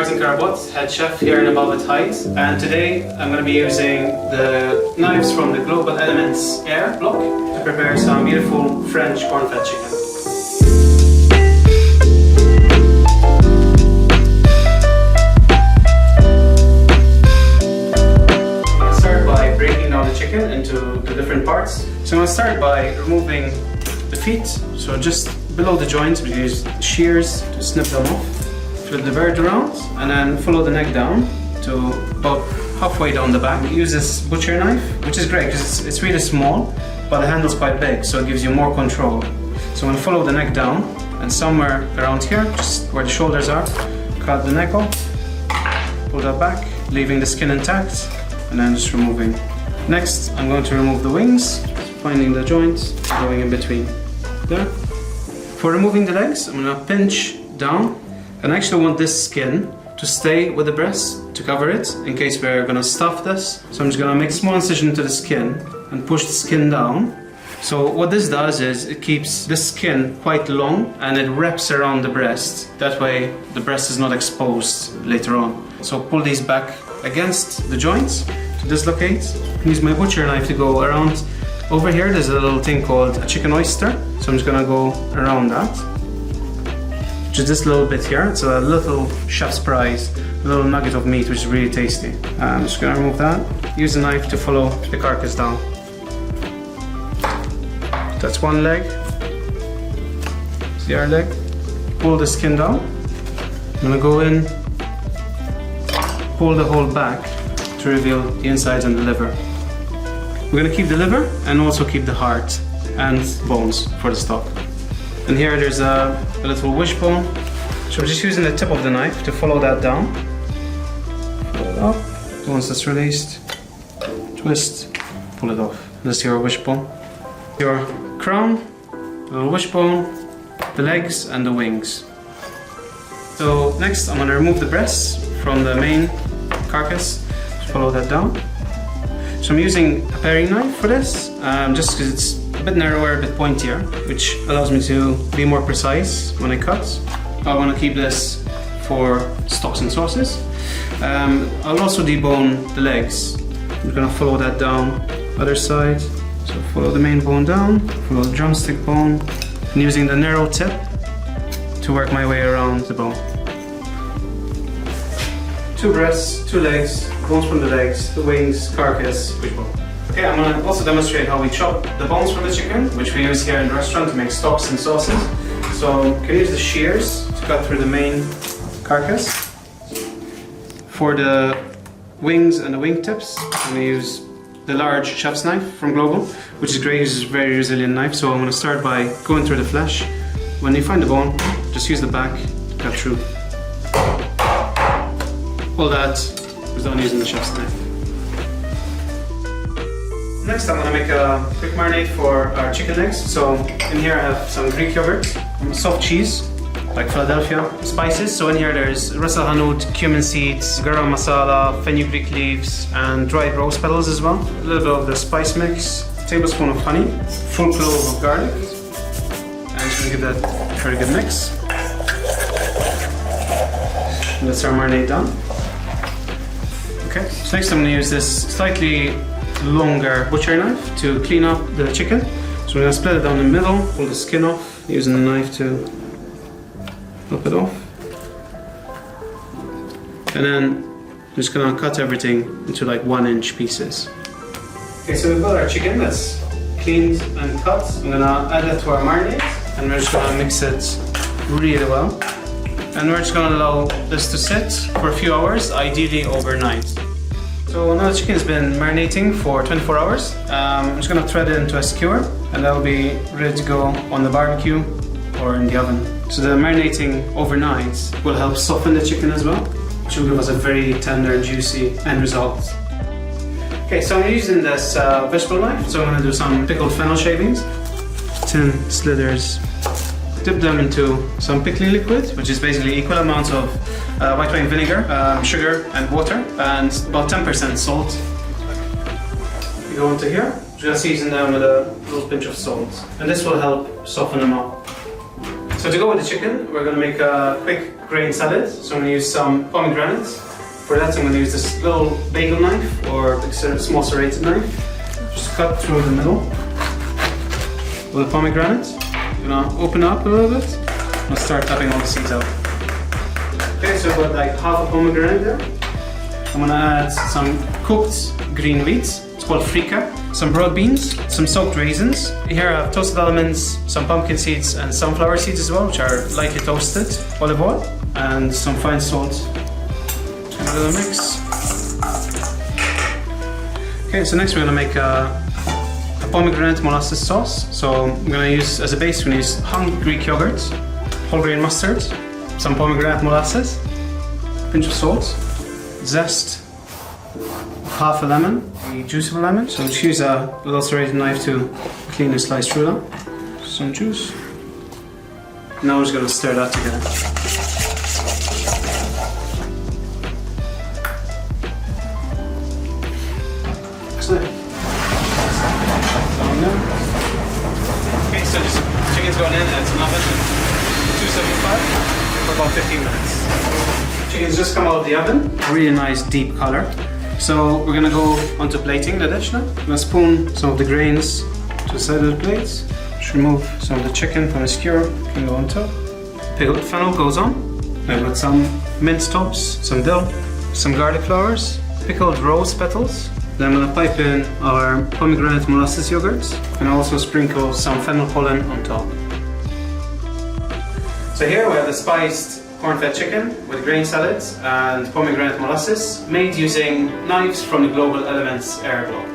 Martin Carabott, head chef here in Velvet Heights, and today I'm going to be using the knives from the Global Elements Air block to prepare some beautiful French corn-fed chicken. I'm going to start by breaking down the chicken into the different parts. So I'm going to start by removing the feet, so just below the joints we use shears to snip them off. Flip the bird around and then follow the neck down to about halfway down the back. Use this butcher knife, which is great because it's really small, but the handle's quite big, so it gives you more control. So I'm going to follow the neck down, and somewhere around here, just where the shoulders are, cut the neck off, pull that back, leaving the skin intact, and then just removing. Next, I'm going to remove the wings, finding the joints, going in between there. For removing the legs, I'm going to pinch down. And I actually want this skin to stay with the breast to cover it in case we're going to stuff this. So I'm just going to make a small incision into the skin and push the skin down. So what this does is it keeps the skin quite long and it wraps around the breast. That way the breast is not exposed later on. So pull these back against the joints to dislocate. Use my butcher knife to go around. Over here there's a little thing called a chicken oyster. So I'm just going to go around that. Just this little bit here, it's a little chef's prize, a little nugget of meat which is really tasty. I'm just going to remove that. Use the knife to follow the carcass down. That's one leg. It's the other leg. Pull the skin down. I'm going to go in, pull the whole back to reveal the insides and the liver. We're going to keep the liver and also keep the heart and bones for the stock. And here there's a little wishbone. So we're just using the tip of the knife to follow that down. Pull it up. Once it's released, twist, pull it off. This is your wishbone. Your crown, the little wishbone, the legs and the wings. So next I'm going to remove the breasts from the main carcass. Just follow that down. So I'm using a paring knife for this, just because it's a bit narrower, a bit pointier, which allows me to be more precise when I cut. I want to keep this for stocks and sauces. I'll also debone the legs. I'm going to follow that down, other side. So follow the main bone down, follow the drumstick bone, and using the narrow tip to work my way around the bone. 2 breasts, 2 legs, bones from the legs, the wings, carcass, wishbone. Okay, I'm going to also demonstrate how we chop the bones from the chicken, which we use here in the restaurant to make stocks and sauces. So you can use the shears to cut through the main carcass. For the wings and the wing tips, I'm going to use the large chef's knife from Global, which is great, it's a very resilient knife. So I'm going to start by going through the flesh. When you find the bone, just use the back to cut through. All that was done using the chef's knife. Next I'm going to make a quick marinade for our chicken legs. So in here I have some Greek yogurt, soft cheese, like Philadelphia, spices. So in here there's ras el hanout, cumin seeds, garam masala, fenugreek leaves and dried rose petals as well. A little bit of the spice mix, a tablespoon of honey, full clove of garlic. And just going to give that a very good mix. And that's our marinade done. Okay, so next I'm going to use this slightly longer butcher knife to clean up the chicken. So we're going to split it down the middle, pull the skin off, using the knife to pop it off. And then I'm just going to cut everything into like 1-inch pieces. Okay, so we've got our chicken that's cleaned and cut. I'm going to add that to our marinade and we're just going to mix it really well. And we're just going to allow this to sit for a few hours, ideally overnight. So now the chicken has been marinating for 24 hours. I'm just going to thread it into a skewer and that will be ready to go on the barbecue or in the oven. So the marinating overnight will help soften the chicken as well, which will give us a very tender, juicy end result. Okay, so I'm using this vegetable knife, so I'm going to do some pickled fennel shavings. 10 slithers. Dip them into some pickling liquid, which is basically equal amounts of white wine vinegar, sugar and water, and about 10% salt. You go into here, just season them with a little pinch of salt, and this will help soften them up. So to go with the chicken, we're going to make a quick grain salad. So I'm going to use some pomegranate. For that, I'm going to use this little bagel knife or a small serrated knife. Just cut through the middle with the pomegranate. I'm going to open up a little bit and start tapping all the seeds out. Okay, so I've got like half a pomegranate there. I'm going to add some cooked green wheat. It's called frika. Some broad beans, some soaked raisins. Here I have toasted almonds, some pumpkin seeds and sunflower seeds as well, which are lightly toasted. Olive oil and some fine salt. A little mix. Okay, so next we're going to make a pomegranate molasses sauce. So I'm going to use, as a base, we're going to use hung Greek yogurt, whole grain mustard, some pomegranate molasses, a pinch of salt, zest, half a lemon, the juice of a lemon. So just use a little serrated knife to clean and slice through that. Some juice. Now we're just going to stir that together. Excellent. Okay, so just chicken's going in and it's an oven at 275 for about 15 minutes. Chicken's just come out of the oven. Really nice deep color. So we're gonna go onto plating the dish now. I'm gonna spoon some of the grains to the side of the plate. Just remove some of the chicken from the skewer. Can go on top. Pickled fennel goes on. I've got some minced tops, some dill, some garlic flowers, pickled rose petals. Then I'm gonna pipe in our pomegranate molasses yogurt and also sprinkle some fennel pollen on top. So here we have the spiced cornfed chicken with grain salads and pomegranate molasses, made using knives from the Global Elements Air Globe.